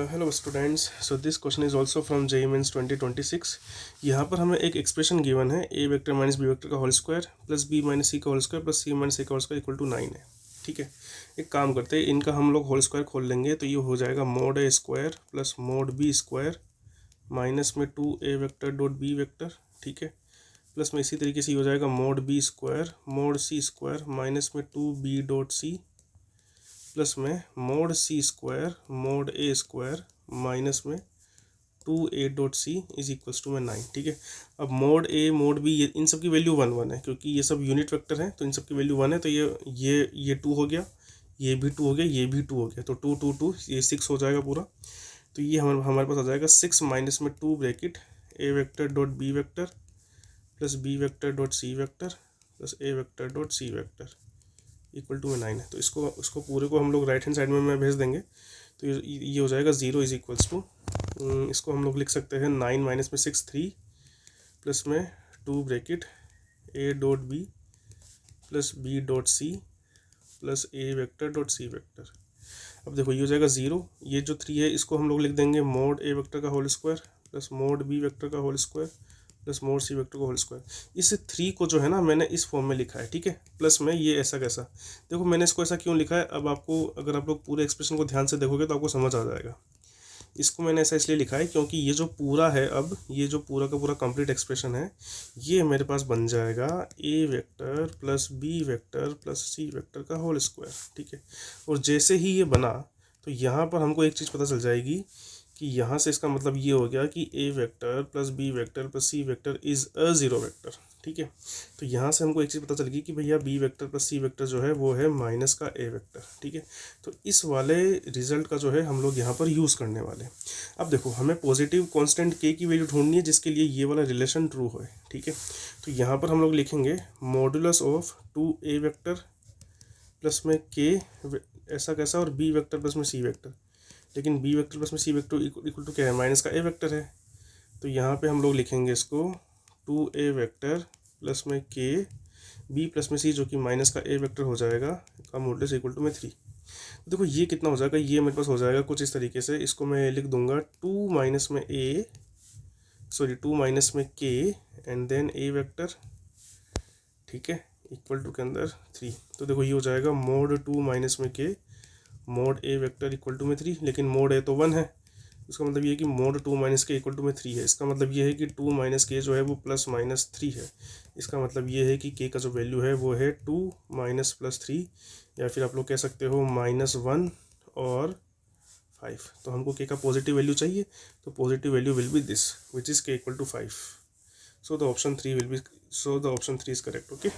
Hello students, so this question is also from JEE mains 2026। यहाँ पर हमें एक एक्सप्रेशन गिवन है a vector minus b vector का whole square plus b minus c का whole square plus c minus a का whole square equal to 9 है। ठीक है, एक काम करते हैं, इनका हम लोग होल स्क्वायर खोल लेंगे तो ये हो जाएगा मोड ए square plus mod B square minus में 2a vector dot B vector. ठीक है, प्लस में इसी तरीके से हो जाएगा mod B square mod C square minus में 2b डॉट सी प्लस में मोड सी स्क्वायर मोड ए स्क्वायर माइनस में 2a dot C is equals to में 9। ठीक है, अब मोड ए मोड बी इन सब की वैल्यू 1 है, क्योंकि ये सब यूनिट वेक्टर हैं तो इन सब की वैल्यू 1 है। तो ये 2 हो गया, ये भी 2 हो गया, ये भी 2 हो गया, तो 2 2 2 ये 6 हो जाएगा पूरा। तो ये हमारे पास आ जाएगा 6 माइनस में 2 bracket A vector dot B vector plus B vector dot C vector plus A vector dot C vector equal to में 9 है। तो इसको पूरे को हम लोग राइट हैंड साइड में भेज देंगे तो ये हो जाएगा 0 इज इक्वल्स टू, इसको हम लोग लिख सकते हैं 9 माइनस में 6 3 प्लस में 2 bracket A dot B plus B dot C plus A vector dot C vector. अब देखो ये हो जाएगा 0, ये जो 3 है इसको हम लोग लिख देंगे मोड ए वेक्टर का whole square plus mod B vector का whole square plus mod C vector का होल स्क्वायर। इस 3 को जो है ना मैंने इस फॉर्म में लिखा है। ठीक है, प्लस में ये ऐसा कैसा, देखो मैंने इसको ऐसा क्यों लिखा है, अब आपको अगर आप लोग पूरे एक्सप्रेशन को ध्यान से देखोगे तो आपको समझ आ जाएगा। इसको मैंने ऐसा इसलिए लिखा है क्योंकि ये जो पूरा है, अब ये जो पूरा का पूरा कंप्लीट एक्सप्रेशन है ये मेरे पास बन जाएगा a vector plus B vector plus c vector का होल स्क्वायर। ठीक है, और जैसे ही ये बना तो यहाँ पर हमको एक चीज़ पता चल जाएगी कि यहाँ से इसका मतलब ये हो गया कि a vector plus B vector plus c vector is a zero vector. ठीक है, तो यहाँ से हमको एक चीज़ पता चल गई कि भैया B vector plus c vector जो है वो है माइनस का ए वेक्टर। ठीक है, तो इस वाले रिजल्ट का जो है हम लोग यहाँ पर यूज़ करने वाले। अब देखो हमें पॉजिटिव कांस्टेंट के की वैल्यू ढूंढनी है जिसके लिए ये वाला रिलेशन ट्रू हो। ठीक है, तो यहाँ पर हम लोग लिखेंगे modulus of 2a vector plus में के ऐसा कैसा और बी वेक्टर प्लस में सी वेक्टर, लेकिन बी वेक्टर प्लस में सी वेक्टर इक्वल टू क्या है, माइनस का ए वेक्टर है। तो यहाँ पे हम लोग लिखेंगे इसको 2a वेक्टर प्लस में के बी प्लस में सी जो कि माइनस का ए वेक्टर हो जाएगा का मॉडुलस इक्वल टू में 3। तो देखो ये कितना हो जाएगा, ये मेरे पास हो जाएगा कुछ इस तरीके से, इसको मैं लिख दूंगा 2 माइनस में के एंड देन ए वेक्टर। ठीक है, इक्वल टू के अंदर 3। तो देखो ये हो जाएगा मोड 2 माइनस में के mod A vector equal to में 3, लेकिन मोड ए तो 1 है, इसका मतलब ये है कि मोड 2 माइनस के इक्वल टू में 3 है। इसका मतलब ये है कि 2 माइनस के जो है वो प्लस माइनस 3 है। इसका मतलब ये है कि के का जो वैल्यू है वो है 2 माइनस प्लस 3, या फिर आप लोग कह सकते हो -1 और 5। तो हमको के का पॉजिटिव वैल्यू चाहिए, तो positive value will be this which is k equal to 5। So the option 3 is correct. Okay.